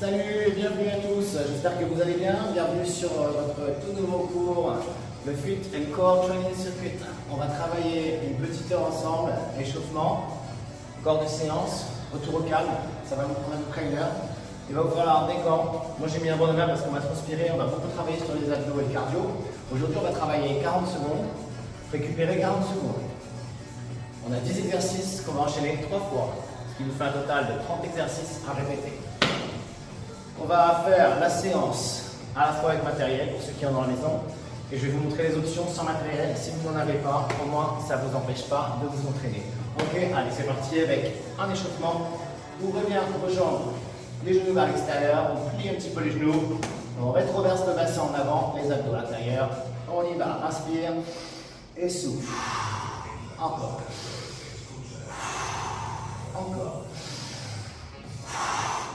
Salut et bienvenue à tous, j'espère que vous allez bien. Bienvenue sur votre tout nouveau cours, le Fit and Core Training Circuit. On va travailler une petite heure ensemble, échauffement, corps de séance, retour au calme. Ça va nous prendre à peu près une heure. Il va vous falloir des gants. Moi j'ai mis un bandeau parce qu'on va transpirer, on va beaucoup travailler sur les abdos et le cardio. Aujourd'hui on va travailler 40 secondes, récupérer 40 secondes. On a 10 exercices qu'on va enchaîner 3 fois, ce qui nous fait un total de 30 exercices à répéter. On va faire la séance à la fois avec matériel pour ceux qui en ont à la maison et je vais vous montrer les options sans matériel. Si vous n'en avez pas, au moins ça ne vous empêche pas de vous entraîner. Ok, allez c'est parti avec un échauffement. Ouvrez bien vos jambes, les genoux vers l'extérieur, on plie un petit peu les genoux, on rétroverse le bassin en avant, les abdos à l'intérieur. On y va, inspire et souffle. Encore. Encore.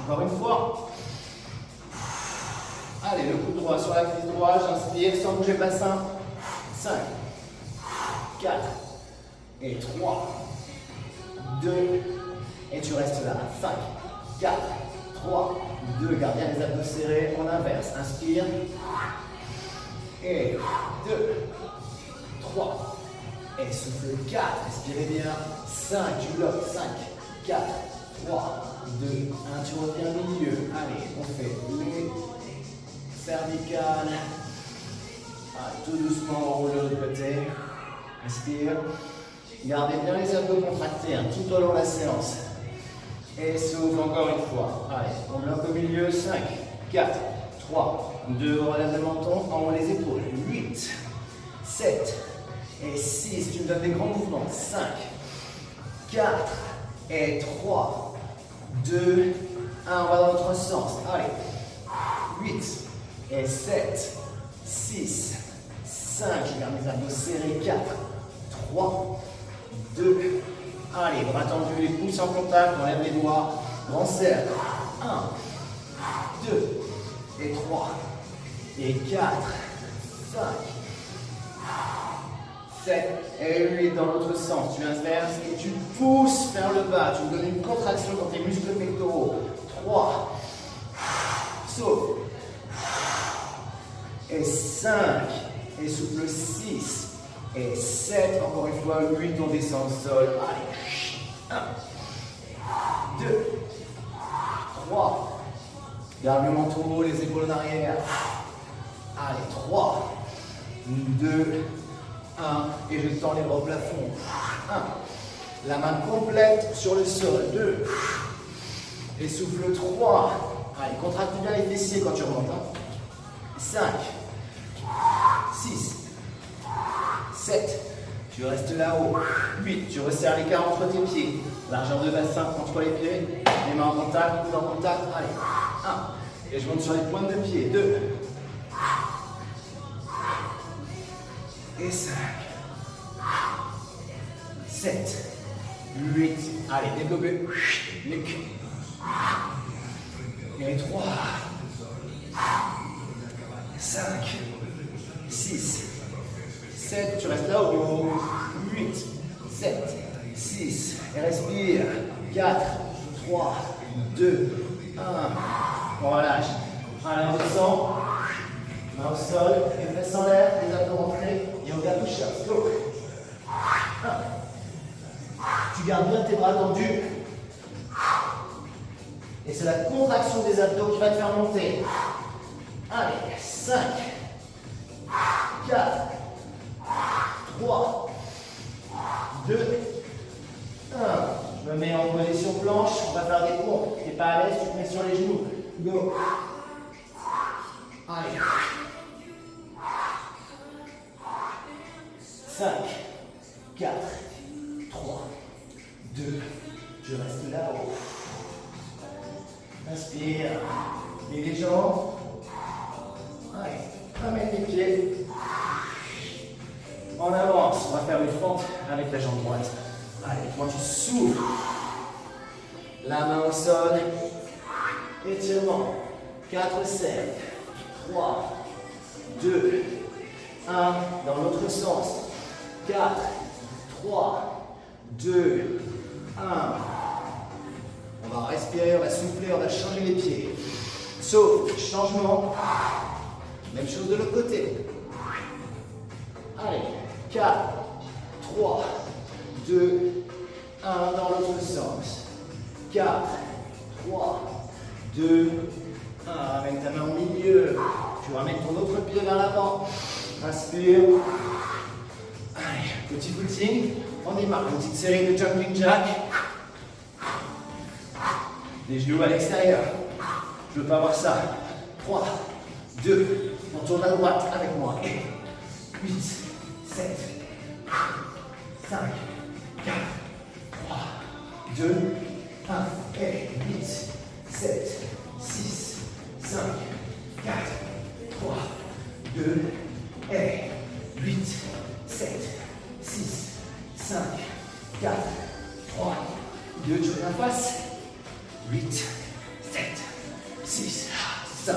Encore une fois. Allez, le coude droit sur la cuisse droite, j'inspire sans bouger le bassin. 5, 4, et 3, 2, et tu restes là. 5, 4, 3, 2, garde bien les abdos serrés, on inverse. Inspire, et 2, 3, et souffle 4, respirez bien. 5, tu bloques, 5, 4, 3, 2, 1, tu reviens au milieu. Allez, on fait les cervicales. Allez, tout doucement, on roule de l'autre côté. Respire. Gardez bien les abdos contractés tout au long de la séance. Et souffle encore une fois. Allez, on bloque au milieu. 5, 4, 3, 2, on relève le menton, on les épaules. 8, 7 et 6. Tu me donnes des grands mouvements. 5, 4 et 3, 2, 1. On va dans l'autre sens. Allez. 8 et 7, 6, 5. Je garde mes abdos serrés. 4, 3, 2. Allez, bras tendus, les pouces en contact. On lève les doigts. Grand cercle. 1, 2 et 3 et 4, 5, 7 et 8 dans l'autre sens. Tu inverses et tu pousses vers le bas. Tu me donnes une contraction dans tes muscles pectoraux. 3, souffle. Et 5, et souffle 6, et 7, encore une fois, 8, on descend au sol. Allez, 1, 2, 3, garde le menton, les épaules en arrière. Allez, 3, 2, 1, et je tends les bras au plafond. 1, la main complète sur le sol. 2, et souffle 3. Allez, contracte bien les fessiers quand tu remontes. 5, 6, 7, tu restes là-haut. 8, tu resserres l'écart entre tes pieds. Largeur de bassin entre les pieds. Les mains en contact, coudes en contact. Allez, 1. Et je monte sur les pointes de pied. 2. Et 5. 7. 8. Allez, développez. Nuque. Et 3. 5, 6, 7, tu restes là-haut. 8, 7, 6, et respire. 4, 3, 2, 1. On relâche. Allez, on descend. Main au sol, les fesses en l'air, les abdos rentrés. Yoga push-ups. Go. 1. Tu gardes bien tes bras tendus. Et c'est la contraction des abdos qui va te faire monter. Allez, 5, 4, 3, 2, 1. Je me mets en position planche, on va faire des pompes. Tu n'es pas à l'aise, tu te mets sur les genoux. Go. Allez. 5, 4, 3, 2, je reste là-haut. Inspire. Et les jambes. Allez, ramène les pieds. On avance, on va faire une fente avec la jambe droite. Allez, quand tu souffles, la main au sol, étirement. 4 cercles, 3, 2, 1, dans l'autre sens. 4, 3, 2, 1. On va respirer, on va souffler, on va changer les pieds. Sauf changement. Même chose de l'autre côté. Allez, 4, 3, 2, 1 dans l'autre sens. 4, 3, 2, 1. Ramène ta main au milieu. Tu ramènes ton autre pied vers l'avant. Inspire. Allez, petit footing. On démarre. Petite série de jumping jack. Les genoux à l'extérieur. Je ne veux pas voir ça. 3, 2, on tourne à droite avec moi. 8, 7, 5, 4, 3, 2, 1. Et 8, 7, 6, 5, 4, 3, 2, et 8, 7, 6, 5, 4, 3, 2, tu la face. 8, 7, 6, 5,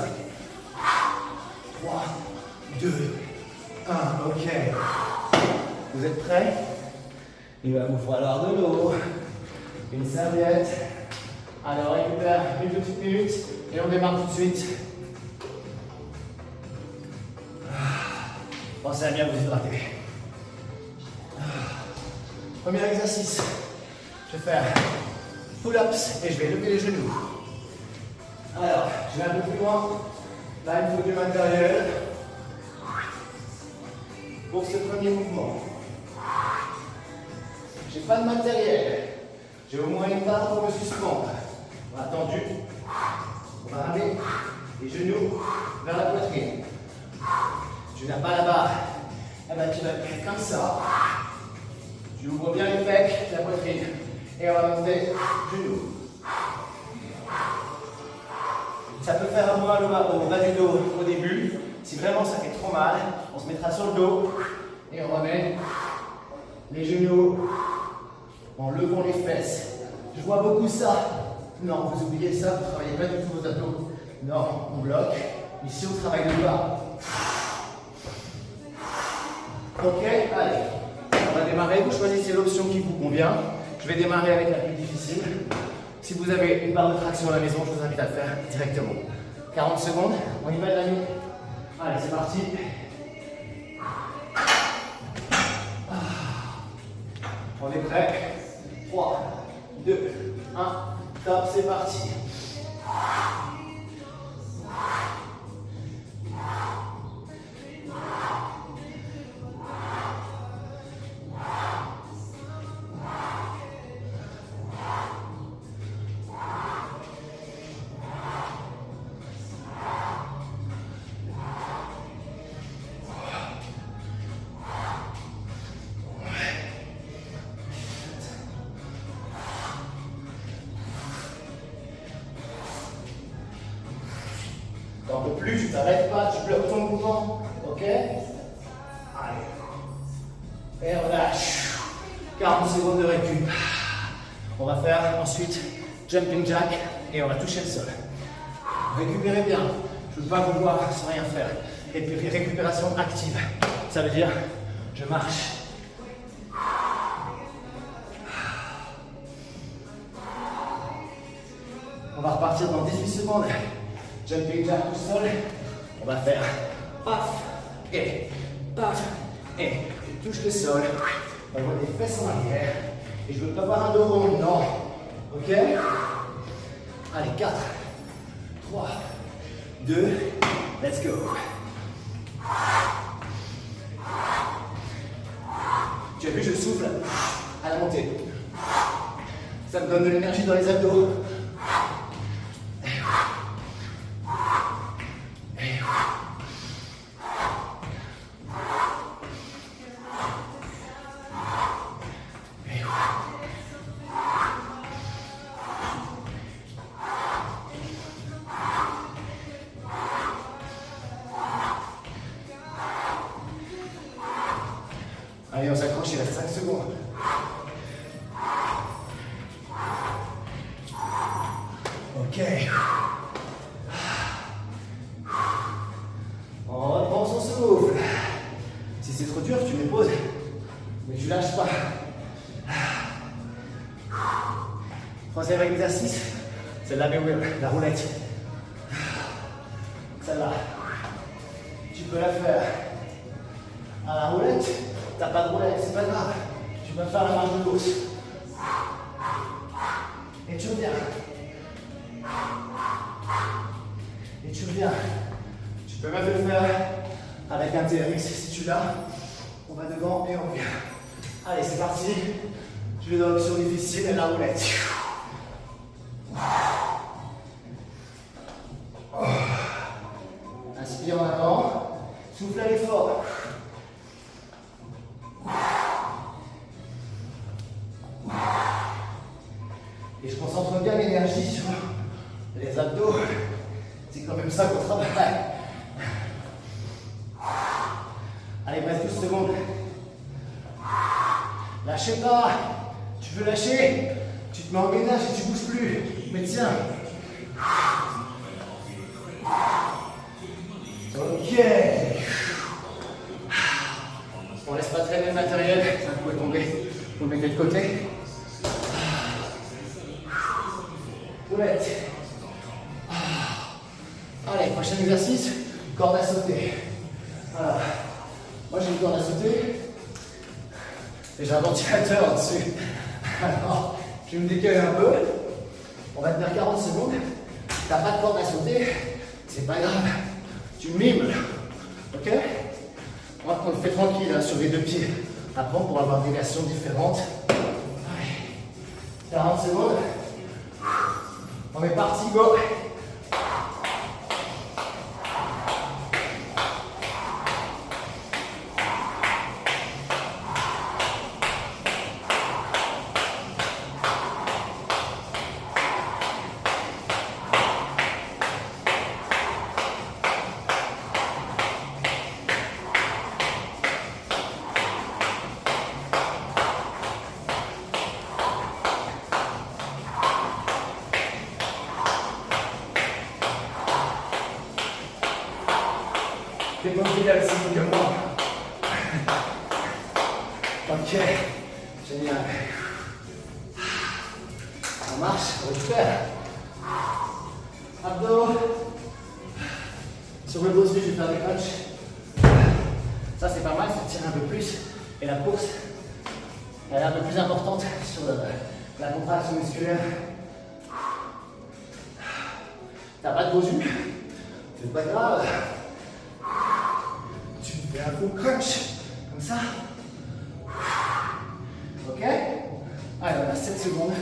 3, 2, 1. Ok. Vous êtes prêts? Il va vous falloir de l'eau, une serviette. Alors, récupère une petite minute et on démarre tout de suite. Pensez à bien vous hydrater. Premier exercice. Je vais faire pull-ups et je vais lever les genoux. Alors, je vais un peu plus loin. Là, il me faut du matériel pour ce premier mouvement. J'ai pas de matériel. J'ai au moins une barre pour me suspendre. On va tendu. On va ramener les genoux vers la poitrine. Tu n'as pas la barre. Eh ben, tu vas faire comme ça. Tu ouvres bien les pecs, la poitrine. Et on va monter genoux. Ça peut faire un mal au bas du dos au début. Si vraiment ça fait trop mal, on se mettra sur le dos et on ramène les genoux en levant les fesses. Je vois beaucoup ça. Non, vous oubliez ça, vous ne travaillez pas du tout vos abdos. Non, on bloque. Ici, on travaille le bas. Ok, allez. On va démarrer. Vous choisissez l'option qui vous convient. Je vais démarrer avec la plus difficile. Si vous avez une barre de traction à la maison, je vous invite à le faire directement. 40 secondes, on y va l'ami. Allez, c'est parti. On est prêt. 3, 2, 1, top, c'est parti. T'en peux plus, tu t'arrêtes pas, tu bloques ton mouvement, ok? Allez. Et on lâche. 40 secondes de récup. On va faire ensuite jumping jack et on va toucher le sol. Récupérez bien. Je ne veux pas vous voir sans rien faire. Et puis récupération active. Ça veut dire, je marche. On va repartir dans 18 secondes. Jumping jack tout seul. On va faire paf et tu touches le sol. On va avoir les fesses en arrière. Et je ne veux pas avoir un dos rond, non. Ok? Allez, 4, 3, 2, let's go. Tu as vu, je souffle à la montée. Ça me donne de l'énergie dans les abdos. Allez, on s'accroche, il reste 5 secondes. Ok. On reprend son souffle. Si c'est trop dur, tu mets pause. Mais tu lâches pas. Troisième exercice, c'est la roulette. Celle-là. Tu peux la faire à la roulette. T'as pas de roulette, c'est pas grave. Tu peux faire la marche de gauche. Et tu reviens. Et tu reviens. Tu peux même le faire avec un TRX si tu l'as. On va devant et on revient. Allez, c'est parti. Je vais dans l'option difficile et la roulette. Inspire en avant. Souffle à l'effort. Et je concentre bien l'énergie sur les abdos. C'est quand même ça qu'on travaille. Allez, reste 12 secondes. Lâchez pas. Tu veux lâcher? Tu te mets en gainage et tu bouges plus. Mais tiens. Ok. On laisse pas traîner le matériel. Ça peut tomber. Faut le mettre de côté. Roulette. Allez, prochain exercice. Corde à sauter. Voilà. Moi j'ai une corde à sauter. Et j'ai un ventilateur dessus. Alors, je vais me décaler un peu. On va tenir 40 secondes. T'as pas de corde à sauter, c'est pas grave. Tu mimes. Ok? On le fait tranquille hein, sur les deux pieds. Après, on pourra avoir des versions différentes. Allez. 40 secondes. On est parti, go! T'es pas obligé d'aller aussi vite que moi. Ok, génial. Ça marche, on récupère. Abdos. Sur le dos aussi, je vais faire des crunchs. Ça, c'est pas mal, ça tire un peu plus. Et la course, elle est un peu plus importante sur la contraction musculaire. T'as pas de gros jus, c'est pas grave. Tu fais un gros crunch, comme ça. Ok? Allez, on a 7 secondes.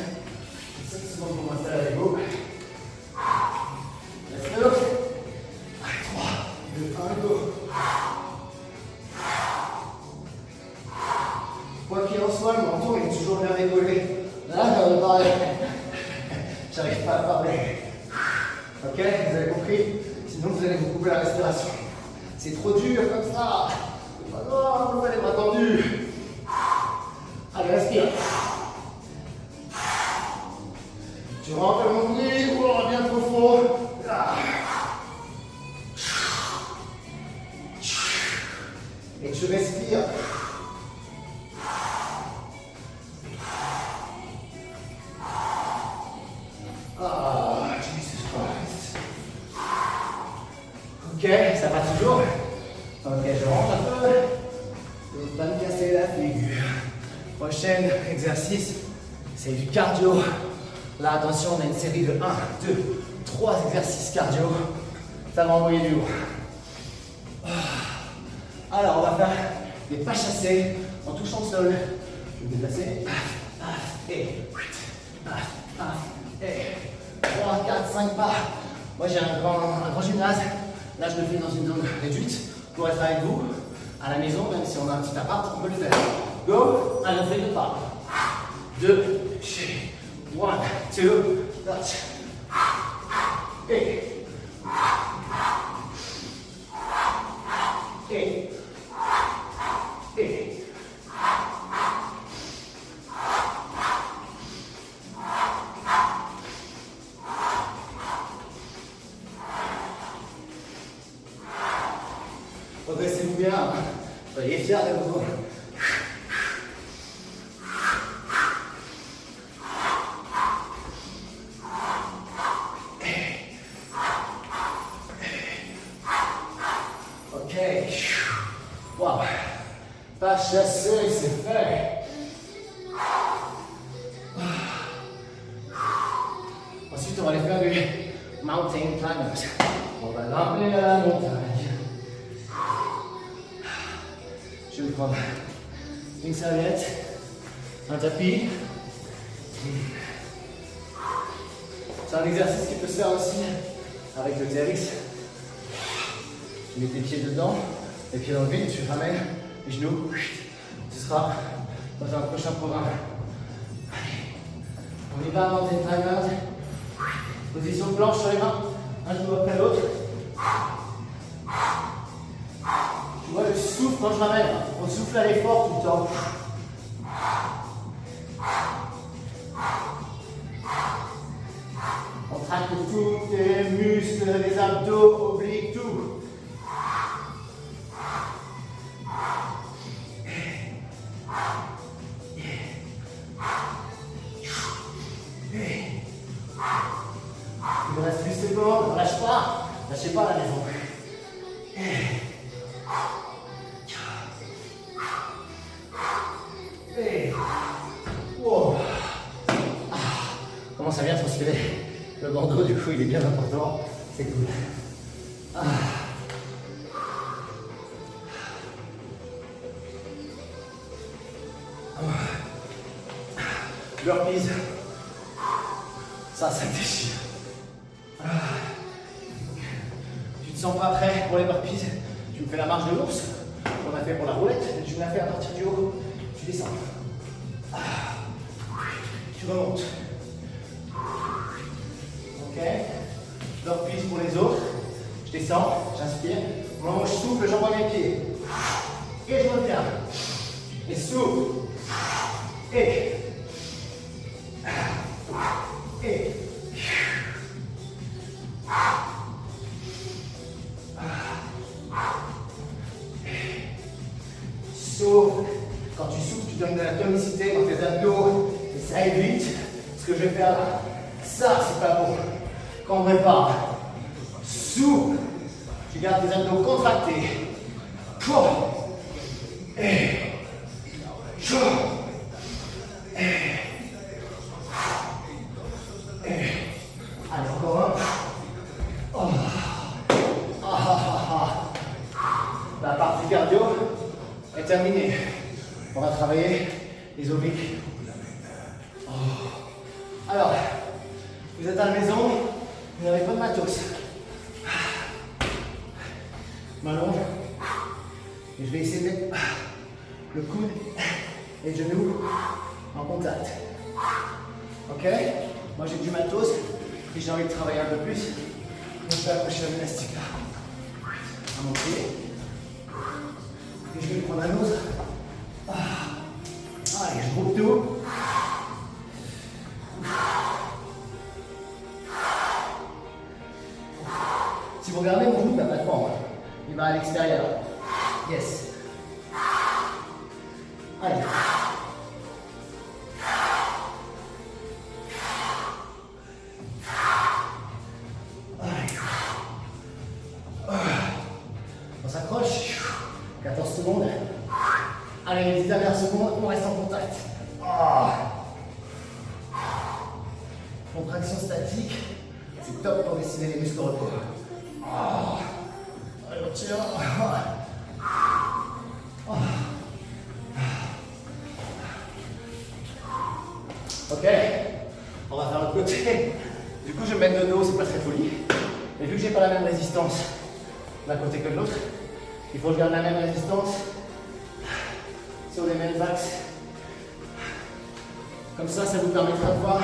7 secondes pour m'installer avec vous. Let's go. Allez, 3, 2, 1, go. Quoi qu'il en soit, le menton est toujours bien décollé. Là, j'arrive pas à parler. Ok, vous avez compris? Sinon, vous allez vous couper la respiration. C'est trop dur comme ça. C'est pas grave, vous avez pas tendu. Allez, respire. Tu rentres le nombril, bien profond. Et tu respires. Jesus Christ. Ok, ça va toujours. Ok, je rentre un peu. Je ne pas me casser la figure. Prochain exercice, c'est du cardio. Là, attention, on a une série de 1, 2, 3 exercices cardio. Ça va envoyer du lourd. Alors, on va faire des pas chassés en touchant le sol. Je vais me déplacer. Et 3, 4, 5 pas. Moi, j'ai un grand gymnase. Là, je le fais dans une zone réduite pour être avec vous. À la maison, même si on a un petit appart, on peut le faire. Go. Allez, on fait 2 pas. 2, 1, 2, touch. Et. Redressez-vous bien. Soyez fiers de vous. chasseur, il s'est fait. Ensuite, on va aller faire du mountain climbers. On va grimper à la montagne. Je vais prendre une serviette, un tapis. C'est un exercice qui peut se faire aussi avec le TRX. Tu mets tes pieds dedans, les pieds dans le vide, tu ramènes les genoux. Ce sera dans un prochain programme. On y va, mountain climbers. Position planche sur les mains, un genou après l'autre. Tu vois le souffle quand je ramène, on souffle à l'effort tout le temps. On traque tous tes muscles, les abdos, obliques, tout. Il me reste plus de secondes, lâche pas à la maison. Wow. Commence à bien transpirer. Le bandeau, du coup, il est bien important. C'est cool. Burpees. Ça déchire. Tu te sens pas prêt pour les burpees? Tu me fais la marche de l'ours qu'on a fait pour la roulette. Tu me la fais à partir du haut. Tu descends. Tu remontes. Ok. Burpees pour les autres. Je descends, j'inspire. Au moment où je souffle, j'envoie mes pieds. Et je reviens. Et souffle. Et. Souffle. Quand tu souffles, tu donnes de la tonicité dans tes abdos et ça évite ce que je vais faire là. Ça, c'est pas bon. Quand on prépare, souffle. Tu gardes tes abdos contractés. Et. Allez, encore un. La partie cardio est terminée. On va travailler les obliques. Alors, vous êtes à la maison, vous n'avez pas de matos. Je m'allonge et je vais essayer de mettre le coude et le genou en contact. Ok? Moi j'ai du matos et j'ai envie de travailler un peu plus. Donc je vais accrocher un élastique là à mon pied. Et je vais prendre un autre. Allez, je groupe tout. Si vous regardez mon genou, il n'a pas de forme. Il va à l'extérieur. Yes. Allez. On s'accroche. 14 secondes. Allez, les 10 dernières secondes, on reste en contact. Contraction statique. C'est top pour dessiner les muscles au repos. Allez, on tire. Ok, on va faire l'autre côté. Du coup, je vais me mettre de dos, c'est pas très folie. Mais vu que j'ai pas la même résistance d'un côté que de l'autre, il faut que je garde la même résistance sur les mêmes axes. Comme ça vous permettra de voir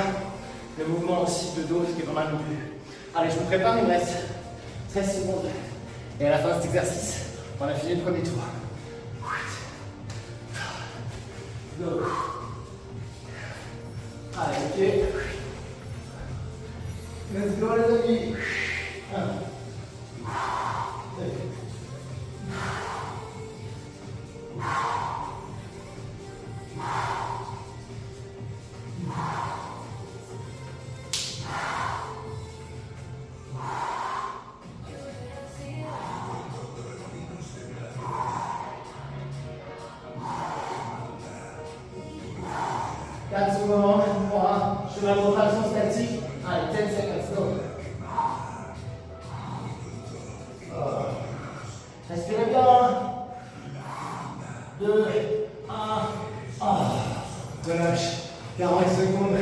le mouvement aussi de dos, ce qui est pas mal non plus. Allez, je me prépare, il me reste 13 secondes. Et à la fin de cet exercice, on a fini le premier tour. Go. Allez, ok. Let's go les amis. 1, 2, 3. 4 secondes. 3. Je fais ma contraction statique. Allez, 10 seconds. Go. Respirez bien. 2, 1. Relâche. 40 secondes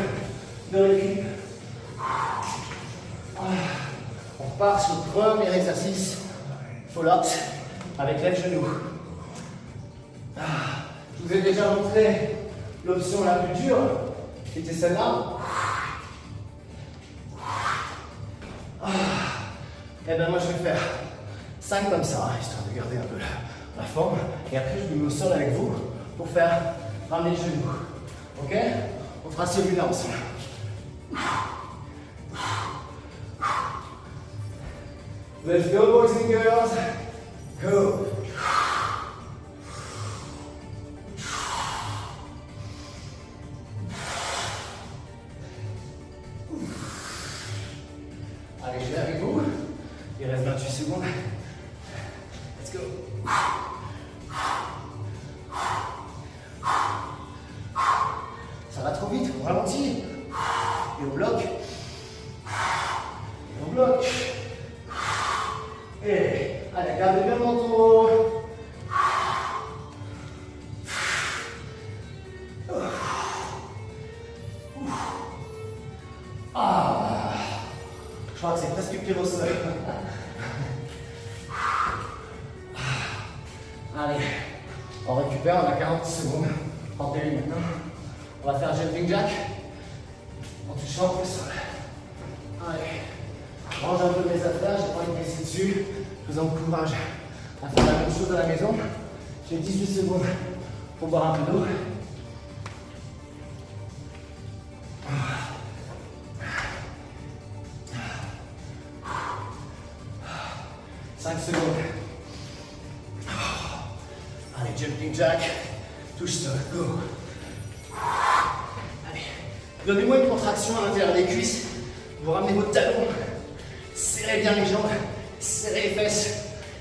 de récup. On repart sur le premier exercice. Follow-up avec lève-genou. Je vous ai déjà montré l'option la plus dure, qui était celle-là. Et bien moi je vais faire 5 comme ça, histoire de garder un peu la forme. Et après je me mets au sol avec vous pour faire ramener le genou. Ok? On fera celui-là ensemble. Let's go boys and girls. Go. Allez, je vais avec vous. Il reste 28 secondes. Let's go. Ça va trop vite, on ralentit. Et on bloque. Et on bloque. Et allez, gardez bien le menton. Je crois que c'est presque pile au sol. Allez, on récupère, on a 40 secondes. Rendez-lui maintenant. On va faire jumping jack en touchant le sol. Allez, je range un peu mes affaires, j'ai pas envie de me laisser dessus. Je vous encourage à faire la même chose à la maison. J'ai 18 secondes pour boire un peu d'eau. 5 secondes. Allez, jumping jack. Touche sol, go. Allez, donnez-moi une contraction à l'intérieur des cuisses. Vous ramenez vos talons. Serrez bien les jambes. Serrez les fesses.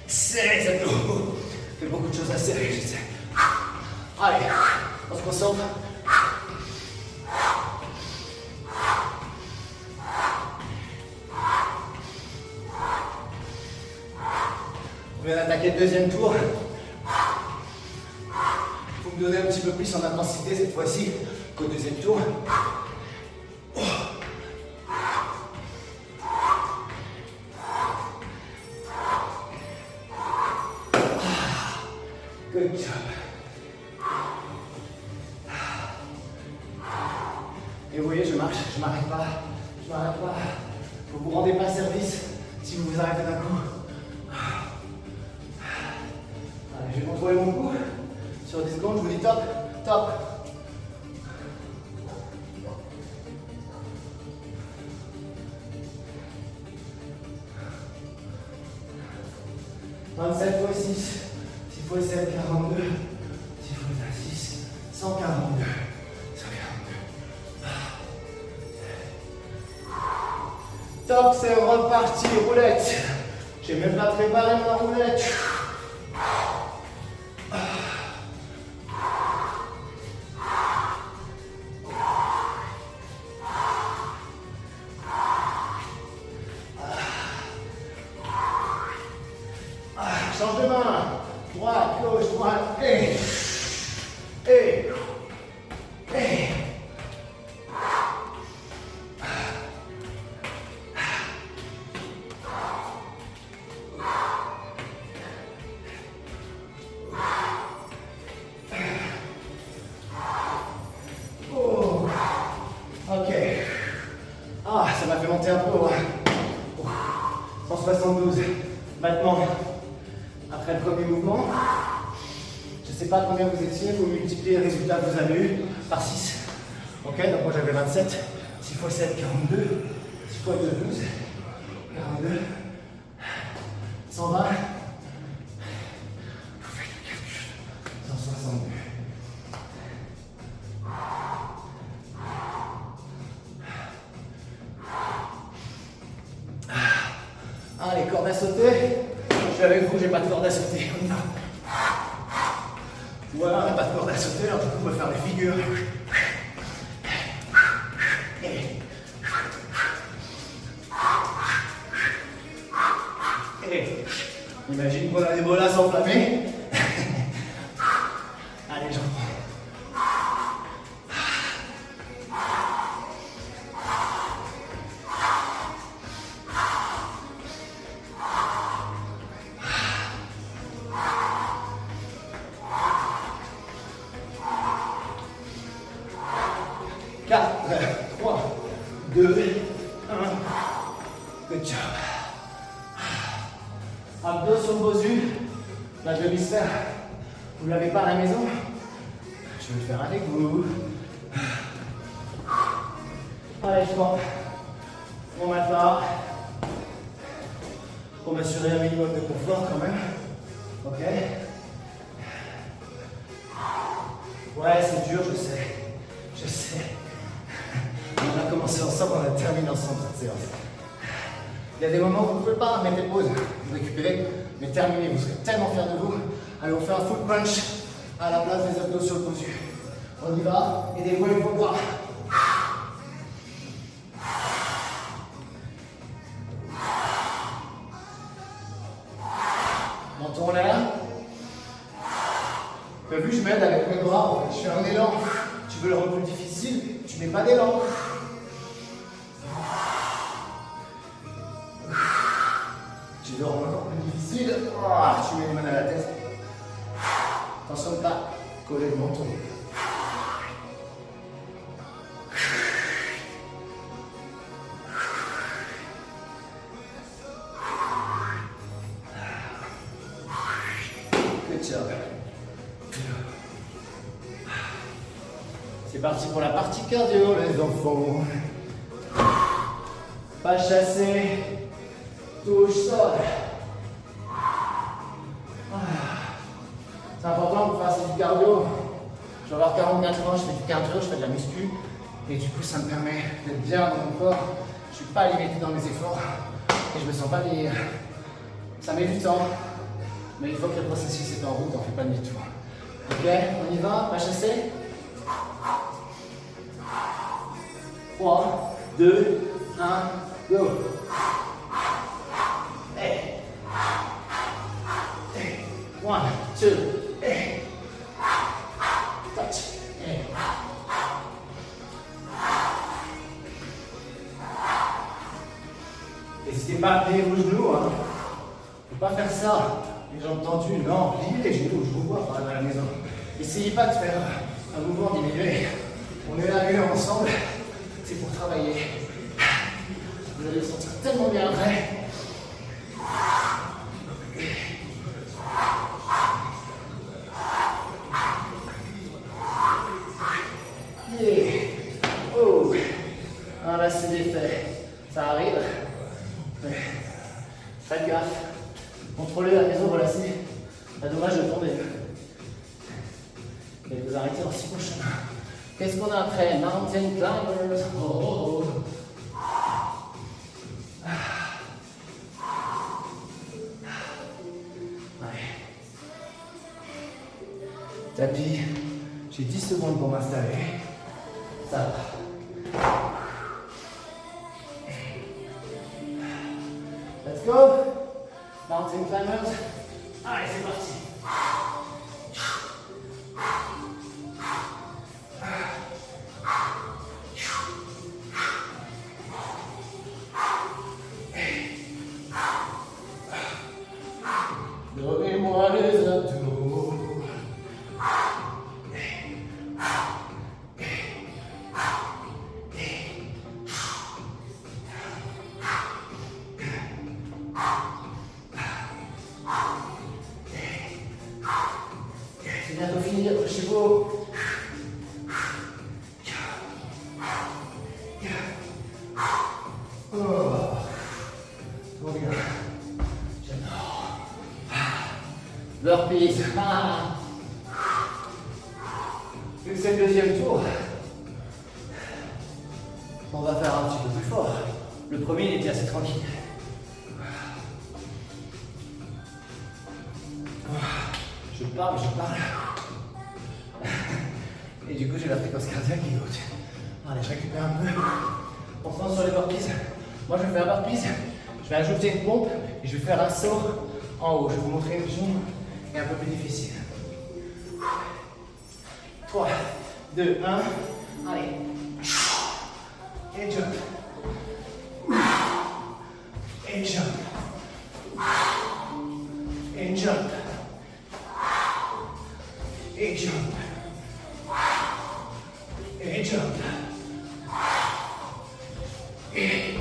Serrez les abdos. Il y a beaucoup de choses à serrer, je sais. Allez, on se concentre. On vient d'attaquer le deuxième tour. Il faut me donner un petit peu plus en intensité cette fois-ci qu'au deuxième tour. Good job. Et vous voyez, je marche, je m'arrête pas. Je m'arrête pas. Vous ne vous rendez pas service si vous vous arrêtez d'un coup. Allez, je vais contrôler mon cou. Sur 10 secondes, je vous dis top, top. « 27 fois 6, 6 fois 7, 42, 6 fois 6, 142, 142. Top, c'est reparti, roulette. J'ai même pas préparé ma roulette. Change de main. Droite, gauche, droite. Et. Oh. Ok. Ah, ça m'a fait monter un peu. Ouais. 172. Maintenant. Après le premier mouvement, je ne sais pas combien vous étiez, vous multipliez le résultat que vous avez eu par 6. Ok, donc moi j'avais 27, 6 fois 7, 42, 6 fois 2, 12, 42, 120, 162. Allez, corde à sauter. Je suis avec vous, j'ai pas de corde à sauter. On y va. Voilà, on n'a pas de corde à sauter, alors du coup on va faire des figures. enflammé. Allez, j'en prends. 4, 3, 2, 1. Good job. Abdos sur le bosu. La demi-sphère. Vous ne l'avez pas à la maison? Je vais le faire avec vous. Allez, je prends mon matelas pour m'assurer un minimum de confort quand même. Ok? Ouais, c'est dur, je sais. Je sais. On a commencé ensemble, on a terminé ensemble cette séance. Il y a des moments où vous ne pouvez pas mettre des pauses, vous récupérez, mais terminez, vous serez tellement fiers de vous. Allez, on fait un full punch à la place des abdos sur le bosu. On y va, aidez-vous avec vos bras. Menton en l'air. Tu as vu, je m'aide avec mes bras, je fais un élan. Tu veux le rendre plus difficile, tu mets pas d'élan. Tu veux le rendre encore plus difficile, tu mets les mains à la tête. Attention de ne pas coller le menton. Good job. C'est parti pour la partie cardio, les enfants. Pas chasser, touche sol. C'est important que vous fassiez du cardio. Je vais avoir 44 ans, je fais du cardio, je fais de la muscu. Et du coup, ça me permet d'être bien dans mon corps. Je ne suis pas limité dans mes efforts. Et je ne me sens pas vieillir. Ça met du temps. Mais il faut que le processus est en route, on ne fait pas demi-tour. Ok, on y va, pas chasser. 3, 2, 1, go. Hey. Hey. 1, 2, hey. Touch. Hey. N'hésitez pas à plier vos genoux. Hein. Faut pas faire ça. Les jambes tendues, non. Pliez les genoux, je vous vois par à la maison. Essayez pas de faire un mouvement diminué. On est là mieux ensemble. C'est pour travailler. Vous allez vous sentir tellement bien après. Yeah. Oh. Ah, là, c'est l'effet. Ça arrive. Mais faites gaffe. Contrôlez la maison, voilà, c'est pas dommage de tomber. Et vous arrêtez en 6 prochains. Qu'est-ce qu'on a après? Mountain climbers. Oh, oh, oh. Ouais. Tapis. J'ai 10 secondes pour m'installer. Ça va. Let's go. Mountain climbers. Allez, c'est parti. Donnez-moi les abdos. C'est bientôt fini, accrochez-vous. Oh, trop bien. J'adore. Burpees. C'est le deuxième tour. On va faire un petit peu plus fort. Le premier, il était assez tranquille. Je parle. Et du coup, j'ai la fréquence cardiaque qui haute. Allez, je récupère un peu. On pense sur les burpees. Moi, je vais faire un burpees. Je vais ajouter une pompe et je vais faire un saut en haut. Je vais vous montrer une jambe et un peu plus difficile. 3, 2, 1. Allez. Et jump. Et jump. Et jump. Et jump. Et jump. Et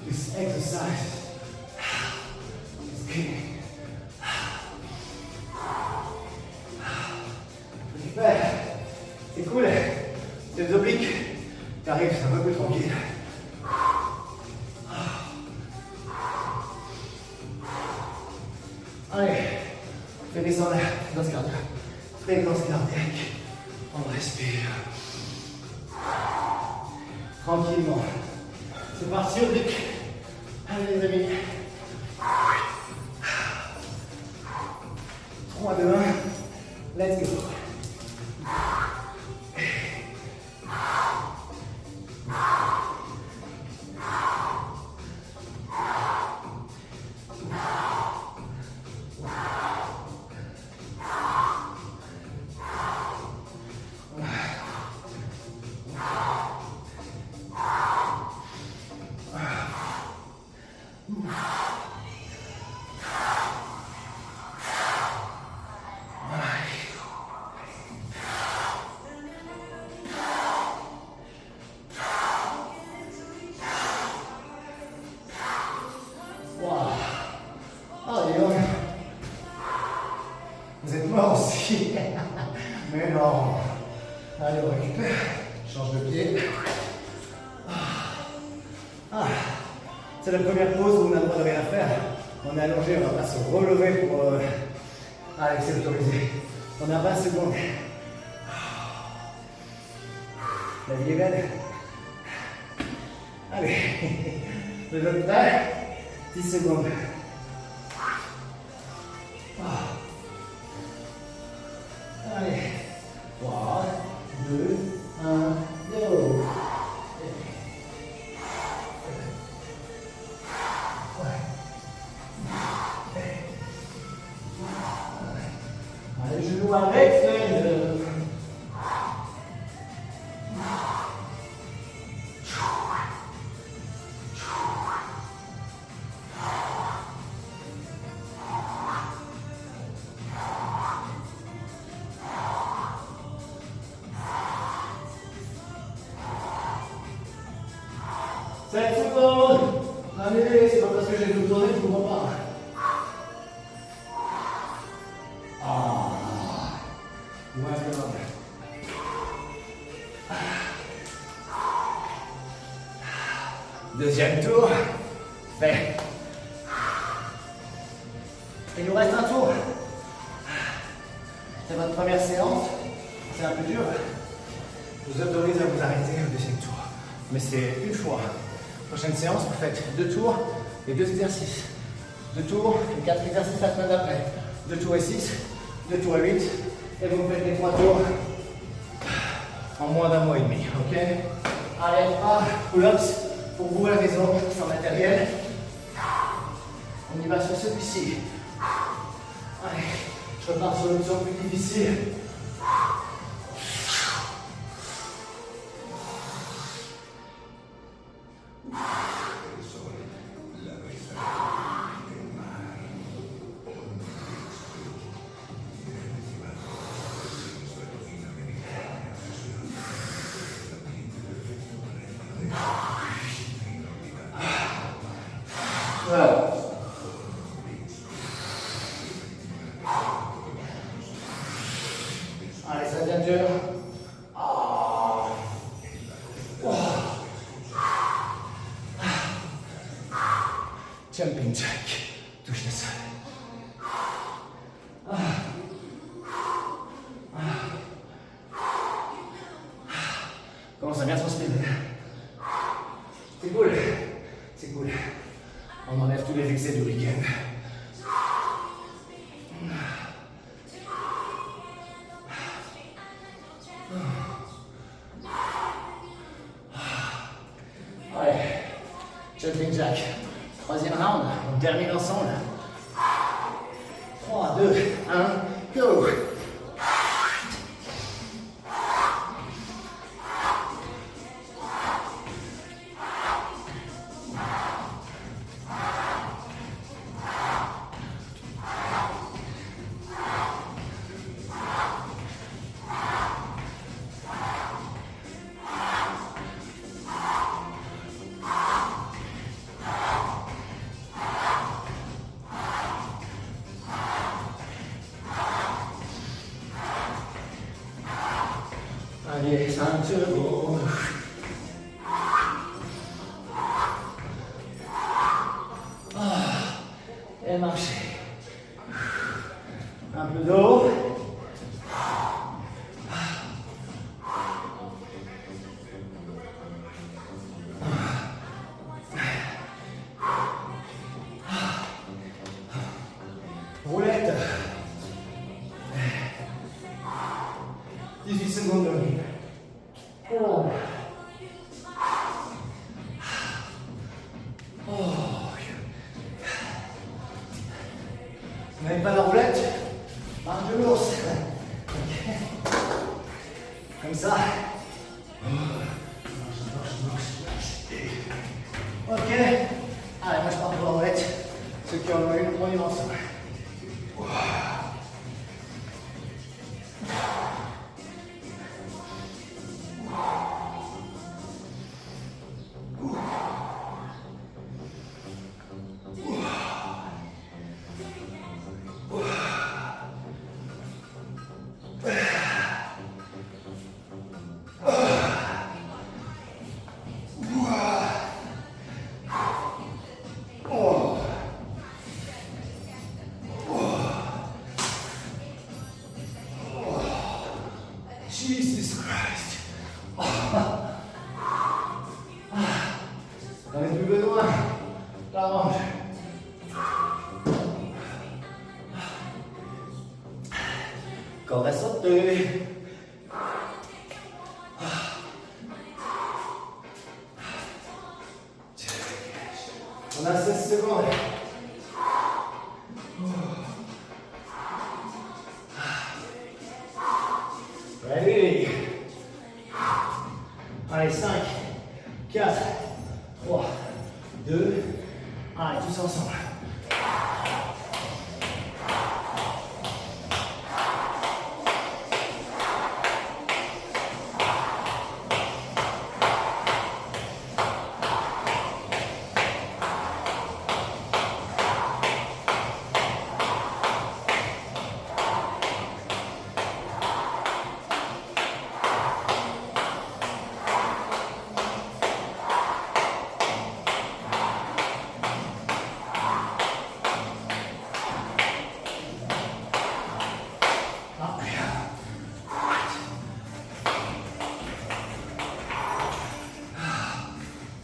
this exercise is killing. Super, c'est cool. C'est les obliques qui arrivent, c'est un peu plus tranquille. Allez, fais descendre la fréquence cardiaque. Fréquence cardiaque. On respire. Tranquillement. C'est parti, oblique. Allez les amis. 3, 2, 1. Let's go. Vous êtes mort aussi. Mais non. Allez, on récupère. Change de pied. C'est la première pause où on a le droit de rien faire. On est allongé, on va pas se relever pour... Allez, c'est autorisé. On a 20 secondes. La vie est belle. Allez. Vous êtes prêts? 10 secondes. Allez, 3, 2, 1, go. Allez, genou avec flaine. Allez, c'est pas parce que j'ai tout tourné que je ne comprends pas. Deuxième tour. Fait. Il nous reste un tour. C'est votre première séance. C'est un peu dur. Je vous autorise à vous arrêter au deuxième tour. Mais c'est une fois. Prochaine séance, vous faites 2 tours et 2 exercices. 2 tours et 4 exercices la semaine d'après. 2 tours et 6, 2 tours et 8. Et vous faites les 3 tours en moins d'un mois et demi. Ok? Allez, pull-ups pour vous à la maison, sans matériel. On y va sur celui-ci. Allez, je repars sur l'option plus difficile. Voilà. Allez, ça devient dur. Jumping jack. Touche le sol. Comment ça jack. Troisième round, on termine ensemble. 3, 2, 1, go! Allez, 5 secondes. Et marchez. Un peu d'eau. Roulette. 18 secondes de rythme. Oh. Vous n'avez pas la roulette? Marche de l'ours. Okay. Comme ça. Ok. Allez, moi je pars pour la roulette. Ceux qui en ont une, on y va ensemble. Jesus Christ. J'en ai plus besoin. La hanche. Corde à sauter. On a 16 secondes. Ready. Allez, 5, 4, 3, 2, 1, et tous ensemble.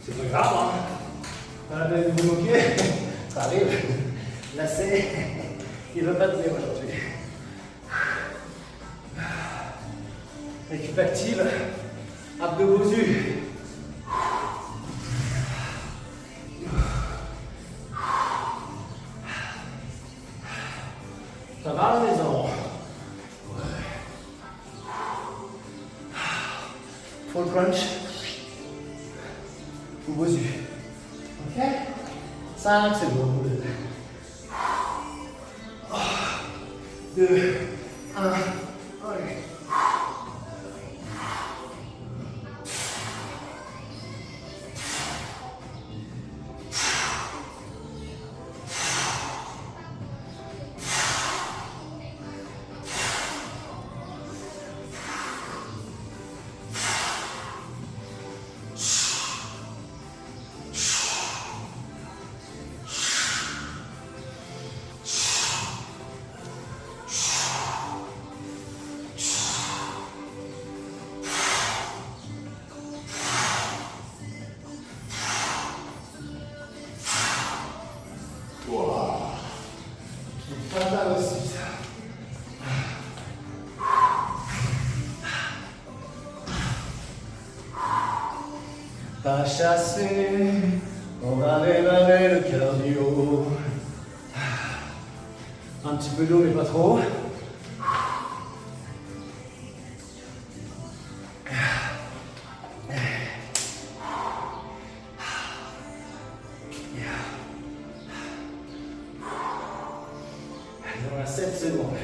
C'est pas grave, hein. Pas la peine de vous moquer. Ça arrive. Là, c'est. Il ne veut pas tenir aujourd'hui. Récup active. Abdos bosus. Ça va à la maison. Full crunch. Ou bosu. Ok? 5 secondes. 2, 1, allez. Fatal aussi ça. Pas chasser, on On va démarrer le cardio. Un petit peu d'eau, mais pas trop. On a 7 secondes.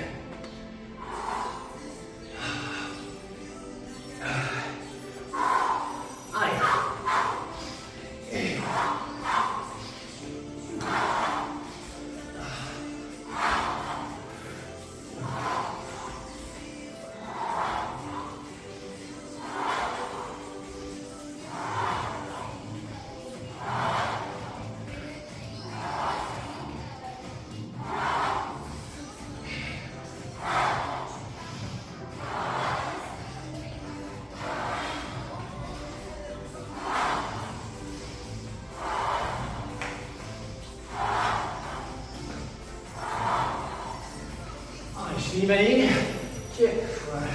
Je finis ma ligne. Ok, voilà.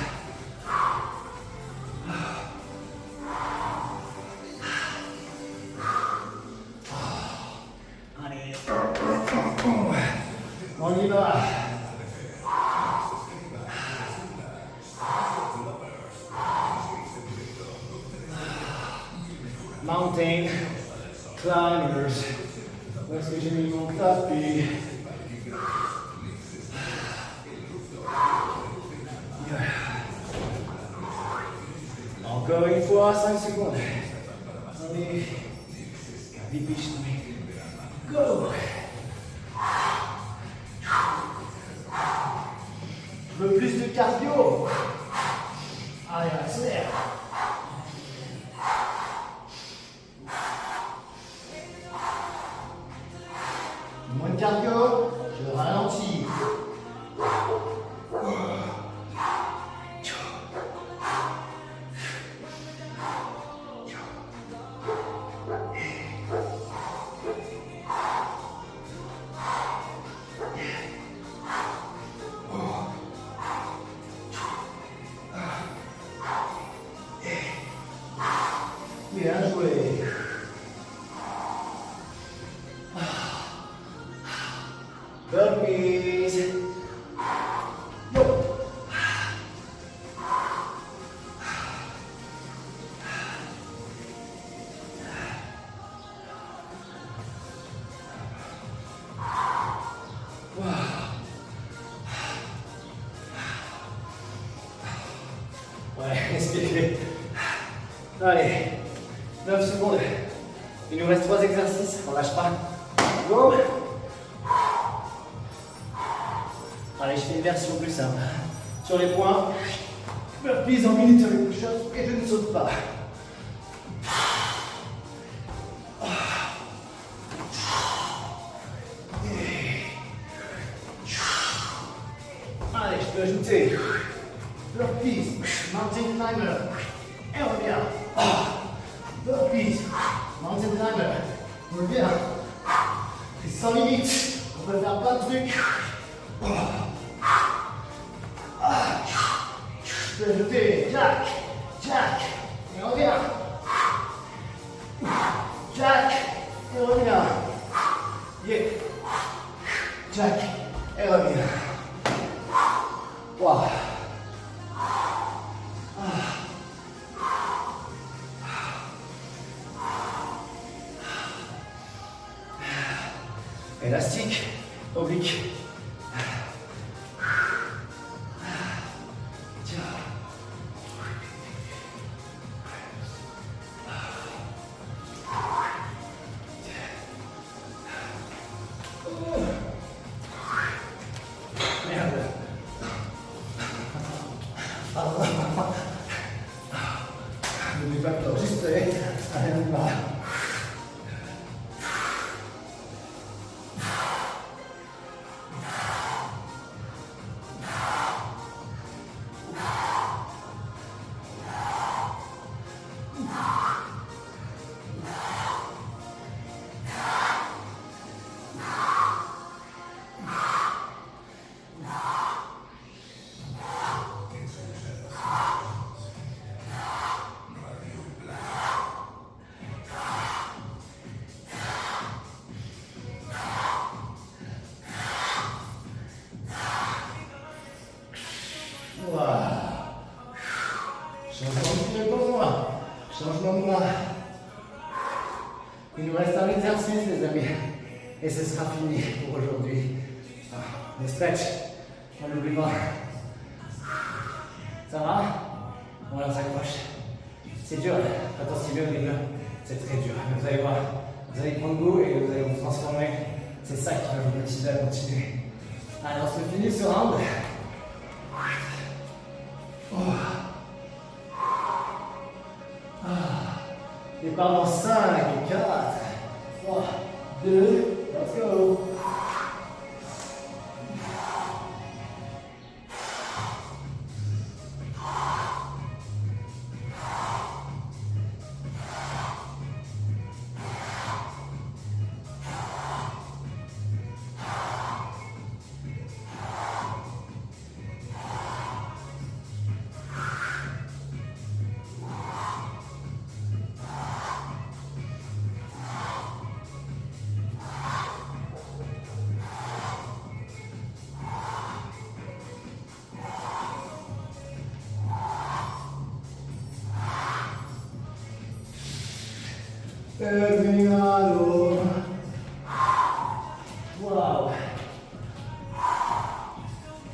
Allez. On y va. Mountain climbers. Où est-ce que j'ai mis mon tapis? Encore une fois, 5 secondes. Allez, dépêche-toi. Go! Je veux plus de cardio. Allez, accélère. Moins de cardio, je ralentis. Bien joué. Burpees. Yo. Ouais, respirez. Allez, 9 secondes. Il nous reste 3 exercices, on lâche pas. Go! Allez, je fais une version plus simple. Sur les points, burpees en minute sur les push-ups et je ne saute pas. Allez, je peux ajouter burpees, mountain climber, et on revient. Burpees, mountain climber, on revient. C'est sans limite, on peut faire plein de trucs. Je peux ajouter jack, jack, et on revient. Jack, et on revient. Yeah. Jack, et revient. Wow. Élastique, oblique. Merde. N'oublie pas que t'enregistrer. Allez, on y va. Voilà. Changement de pied pour moi. Changement de bras. Il nous reste un exercice, les amis. Et ce sera fini pour aujourd'hui. Les stretch, on n'oublie pas. Ça va? Voilà, on s'accroche. C'est dur, attention au début. C'est très dur. Mais vous allez voir, vous allez prendre goût et vous allez vous transformer. C'est ça qui va vous motiver à continuer. Allez, on se finit ce round. Départ dans 5, 4, 3, 2, let's go. Terminado. Waouh.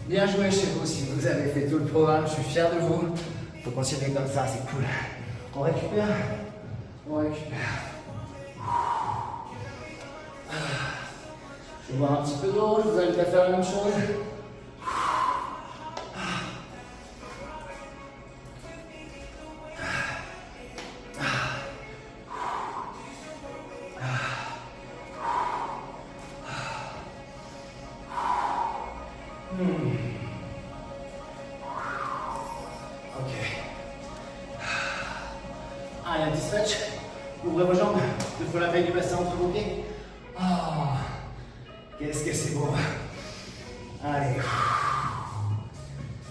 Bien joué chez vous si vous avez fait tout le programme, je suis fier de vous. Il faut continuer comme ça, c'est cool. On récupère. On récupère. Je vais boire un petit peu d'eau, je vous invite à faire la même chose. Ok. Allez, un petit stretch. Ouvrez vos jambes. Deux fois la taille du bassin entre vos pieds. Oh, qu'est-ce que c'est beau. Allez.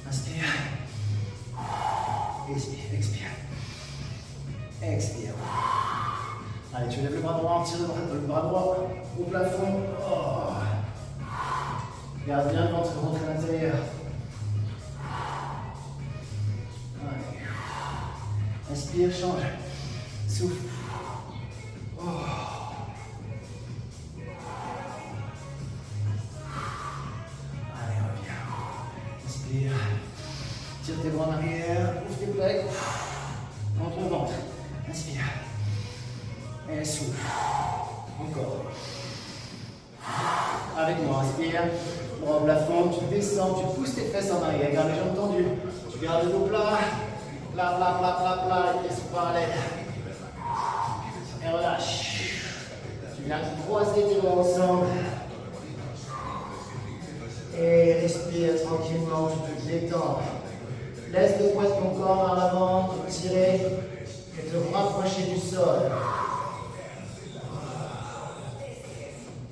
Inspire. Expire, expire. Expire. Allez, tu lèves le bras droit, tire le bras droit au plafond. Oh. Garde bien le ventre, rentre à l'intérieur. Allez. Inspire, change. Souffle. Oh. Allez, reviens. Inspire. Tire tes bras en arrière. Ouvre tes plaques. Monte le ventre. Inspire. Et souffle. Encore. Avec moi, inspire. Bras au plafond, tu descends, tu pousses tes fesses en arrière. Garde les jambes tendues. Tu gardes le dos plat. Plat, plat, plat, plat, plat. Les pieds sont parallèles. Et relâche. Tu viens croiser tes bras ensemble. Et respire tranquillement, tu peux te détendre. Laisse le poids de ton corps vers l'avant, te tirer et te rapprocher du sol.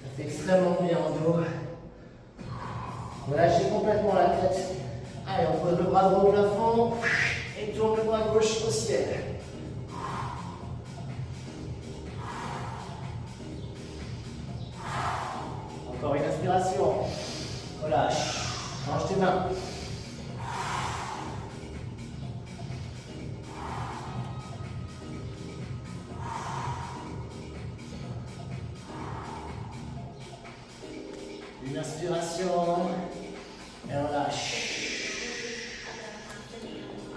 Ça fait extrêmement bien en dos. Relâchez complètement la tête. Allez, on pose le bras droit au plafond et tourne le bras gauche au ciel. Encore une inspiration. Relâche. Change tes mains. Une inspiration. Et relâche.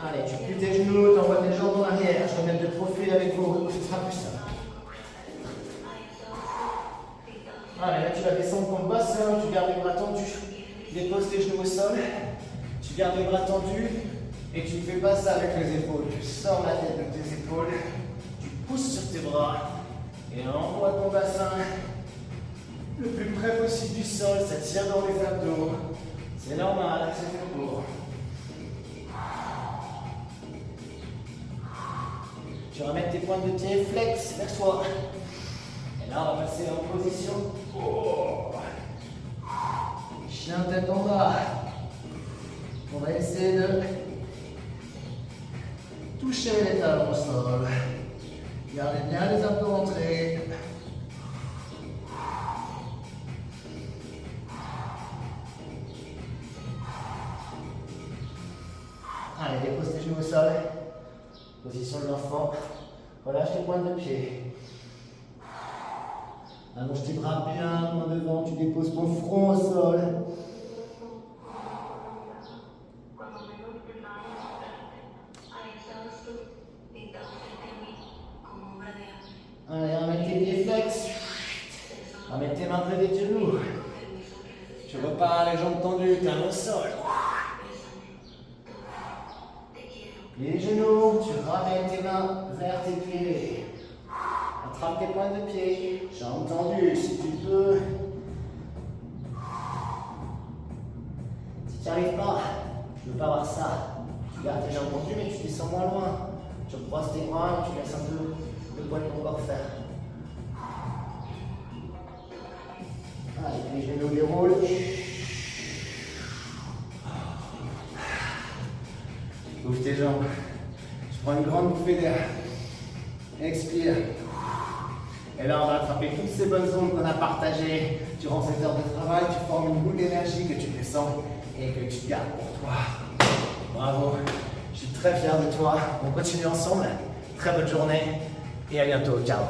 Allez, tu plies tes genoux, t'envoies tes jambes en arrière. Je vais mettre de profil avec vous, ce sera plus simple. Allez, là tu vas descendre ton bassin, tu gardes les bras tendus. Dépose tes genoux au sol. Tu gardes les bras tendus. Et tu ne fais pas ça avec les épaules. Tu sors la tête de tes épaules. Tu pousses sur tes bras. Et envoie ton bassin le plus près possible du sol. Ça tire dans les abdos. C'est normal, c'est fait pour. Tu ramènes tes pointes de pied flex vers toi. Et là, on va passer en position. Oh. Chien tête en bas. On va essayer de toucher les talons au sol. Gardez bien les abdos rentrés. Allez, dépose tes genoux au sol. Position de l'enfant. Relâche tes pointes de pied. Allonge tes bras bien en devant. Tu déposes ton front au sol. Allez, ramène tes pieds flex. Ramène tes mains près des genoux. Tu repars les jambes tendues, talons au sol. Les genoux, tu ramènes tes mains vers tes pieds. Attrape tes pointes de pied, jambes tendues si tu peux. Si tu n'y arrives pas, je ne veux pas voir ça. Tu gardes tes jambes tendues mais tu descends moins loin. Tu croises tes bras et tu laisses un peu le poids de ton corps faire. Allez, les genoux déroulent. Ouvre tes jambes. Tu prends une grande bouffée d'air. Expire. Et là, on va attraper toutes ces bonnes ondes qu'on a partagées durant cette heure de travail. Tu formes une boule d'énergie que tu descends et que tu gardes pour toi. Bravo. Je suis très fier de toi. On continue ensemble. Très bonne journée et à bientôt. Ciao.